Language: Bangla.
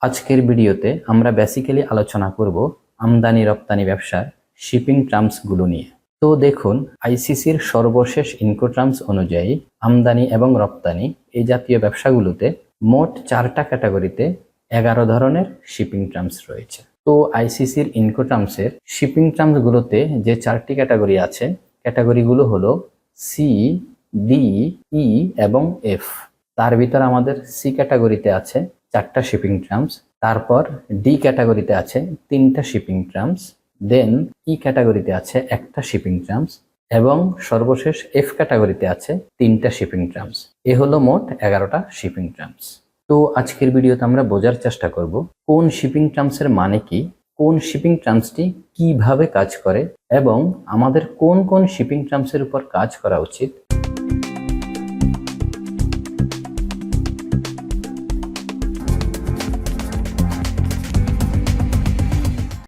আজকের ভিডিওতে আমরা বেসিক্যালি আলোচনা করব আমদানি রপ্তানি ব্যবসার শিপিং টার্মসগুলো নিয়ে। তো দেখুন, আইসিসির সর্বশেষ ইনকোটার্মস অনুযায়ী আমদানি এবং রপ্তানি এই জাতীয় ব্যবসাগুলোতে মোট 4টা ক্যাটাগরিতে 11 ধরনের শিপিং টার্মস রয়েছে। তো আইসিসির ইনকোটার্মসের শিপিং টার্মসগুলোতে যে 4টি ক্যাটাগরি আছে, ক্যাটাগরিগুলো হলো সি, ডি, ই এবং এফ। তার ভিতর আমাদের সি ক্যাটাগরিতে আছে 4টা শিপিং টার্মস, তারপর ডি ক্যাটাগরিতে আছে 3টা শিপিং টার্মস, দেন ই ক্যাটাগরিতে আছে 1টা শিপিং টার্মস এবং সর্বশেষ এফ ক্যাটাগরিতে আছে 3টা শিপিং টার্মস। এ হলো মোট 11টা শিপিং টার্মস। তো আজকের ভিডিওতে আমরা বোঝার চেষ্টা করব কোন শিপিং টার্মসের মানে কি, কোন শিপিং টার্মসটি কিভাবে কাজ করে এবং আমাদের কোন কোন শিপিং টার্মসের উপর কাজ করা উচিত